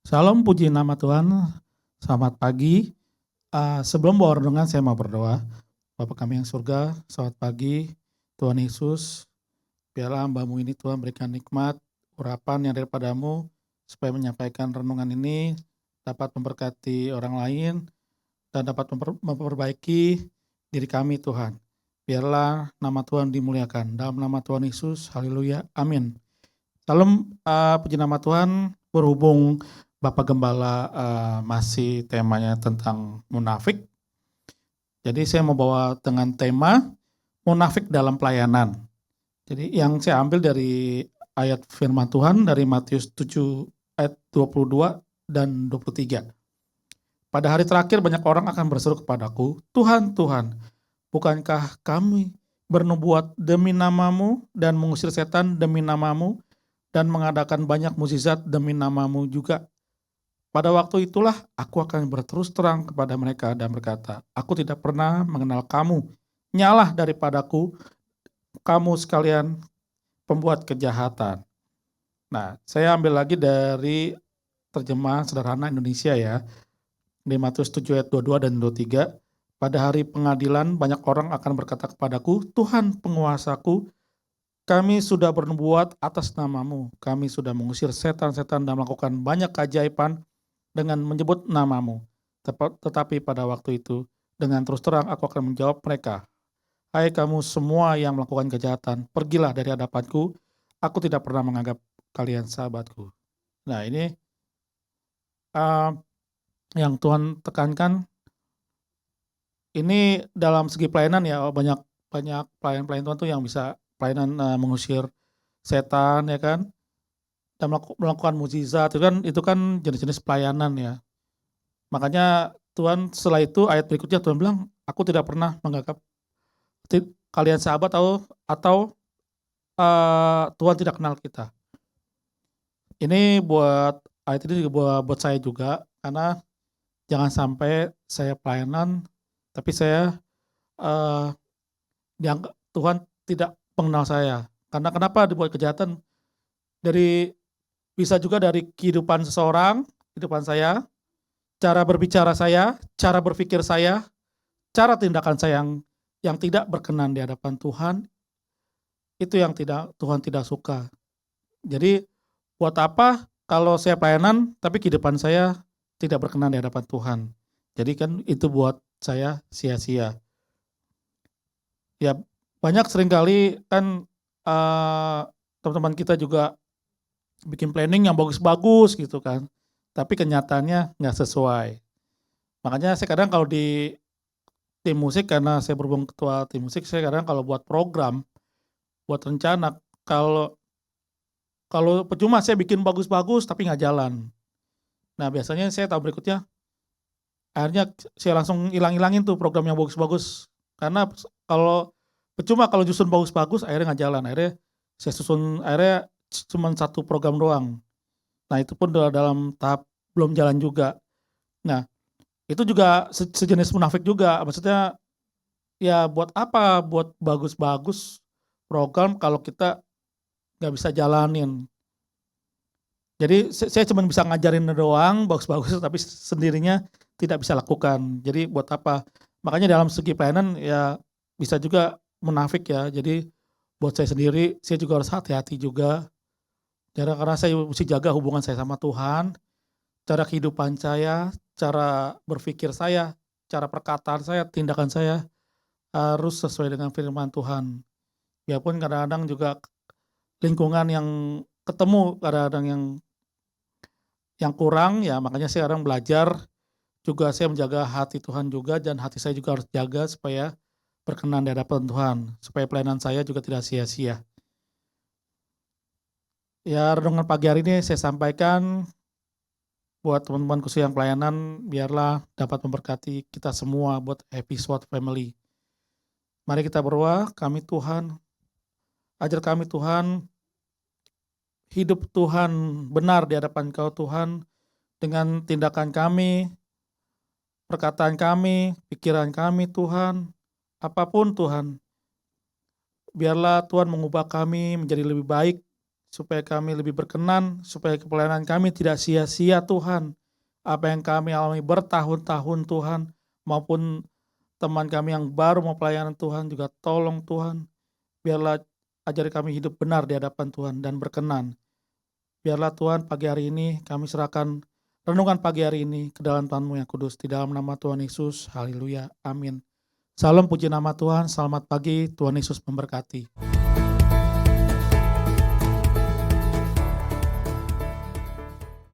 Salam puji nama Tuhan, selamat pagi. Sebelum bawa renungan saya mau berdoa. Bapa kami yang surga, selamat pagi. Tuhan Yesus, biarlah hamba-Mu ini Tuhan berikan nikmat, urapan yang daripadamu, supaya menyampaikan renungan ini dapat memberkati orang lain dan dapat memperbaiki diri kami Tuhan. Biarlah nama Tuhan dimuliakan. Dalam nama Tuhan Yesus, haleluya, amin. Salam puji nama Tuhan, berhubung Bapak Gembala masih temanya tentang munafik. Jadi saya mau bawa dengan tema munafik dalam pelayanan. Jadi yang saya ambil dari ayat firman Tuhan dari Matius 7 ayat 22 dan 23. Pada hari terakhir banyak orang akan berseru kepadaku, Tuhan, Tuhan, bukankah kami bernubuat demi namamu dan mengusir setan demi namamu dan mengadakan banyak mukjizat demi namamu juga? Pada waktu itulah aku akan berterus terang kepada mereka dan berkata, aku tidak pernah mengenal kamu. Nyalah daripadaku, kamu sekalian pembuat kejahatan. Nah, saya ambil lagi dari terjemahan sederhana Indonesia ya. Di Matius 7 ayat 22 dan 23. Pada hari pengadilan banyak orang akan berkata kepadaku, Tuhan penguasaku, kami sudah bernubuat atas namamu. Kami sudah mengusir setan-setan dan melakukan banyak keajaiban dengan menyebut namamu. Tetapi pada waktu itu, dengan terus terang aku akan menjawab mereka, hai kamu semua yang melakukan kejahatan, pergilah dari hadapanku, aku tidak pernah menganggap kalian sahabatku. Nah ini yang Tuhan tekankan, ini dalam segi pelayanan ya, banyak pelayan-pelayan Tuhan tuh yang bisa pelayanan mengusir setan ya kan, dan melakukan mukjizat itu kan jenis-jenis pelayanan ya. Makanya Tuhan setelah itu ayat berikutnya Tuhan bilang, aku tidak pernah menganggap kalian sahabat atau Tuhan tidak kenal kita. Ini buat ayat ini juga buat saya juga, karena jangan sampai saya pelayanan tapi saya dianggap Tuhan tidak mengenal saya. Karena kenapa dibuat kejahatan? Bisa juga dari kehidupan seseorang, kehidupan saya, cara berbicara saya, cara berpikir saya, cara tindakan saya yang tidak berkenan di hadapan Tuhan, itu yang Tuhan tidak suka. Jadi buat apa kalau saya pelayanan tapi kehidupan saya tidak berkenan di hadapan Tuhan. Jadi kan itu buat saya sia-sia. Ya banyak seringkali kan teman-teman kita juga bikin planning yang bagus-bagus gitu kan, tapi kenyataannya nggak sesuai. Makanya saya kadang kalau di tim musik, karena saya berhubung ketua tim musik, saya kadang kalau buat program, buat rencana, kalau percuma saya bikin bagus-bagus tapi nggak jalan. Nah biasanya saya tahu berikutnya, akhirnya saya langsung hilang-hilangin tuh program yang bagus-bagus. Karena kalau percuma kalau justru bagus-bagus akhirnya nggak jalan. Akhirnya saya susun, akhirnya cuma satu program doang. Nah itu pun dalam tahap belum jalan juga. Nah itu juga sejenis munafik juga. Maksudnya ya buat apa buat bagus-bagus program kalau kita nggak bisa jalanin. Jadi saya cuma bisa ngajarin doang bagus-bagus tapi sendirinya tidak bisa lakukan. Jadi buat apa? Makanya dalam segi pelayanan ya bisa juga munafik ya. Jadi buat saya sendiri saya juga harus hati-hati juga. Karena saya mesti jaga hubungan saya sama Tuhan, cara kehidupan saya, cara berpikir saya, cara perkataan saya, tindakan saya harus sesuai dengan firman Tuhan. Biarpun kadang-kadang juga lingkungan yang ketemu, kadang-kadang yang kurang ya, makanya saya sekarang belajar juga, saya menjaga hati Tuhan juga, dan hati saya juga harus jaga supaya berkenan di hadapan Tuhan, supaya pelayanan saya juga tidak sia-sia. Ya renungan pagi hari ini saya sampaikan buat teman-teman khusus yang pelayanan, biarlah dapat memberkati kita semua buat Happy SWAT Family. Mari kita berdoa, kami Tuhan, ajar kami Tuhan, hidup Tuhan benar di hadapan Kau Tuhan, dengan tindakan kami, perkataan kami, pikiran kami Tuhan, apapun Tuhan, biarlah Tuhan mengubah kami menjadi lebih baik, supaya kami lebih berkenan, supaya pelayanan kami tidak sia-sia Tuhan. Apa yang kami alami bertahun-tahun Tuhan, maupun teman kami yang baru mau pelayanan Tuhan juga tolong Tuhan. Biarlah ajari kami hidup benar di hadapan Tuhan dan berkenan. Biarlah Tuhan pagi hari ini kami serahkan renungan pagi hari ini ke dalam Tuhan-Mu yang kudus. Di dalam nama Tuhan Yesus, haleluya, amin. Salam puji nama Tuhan, selamat pagi, Tuhan Yesus memberkati.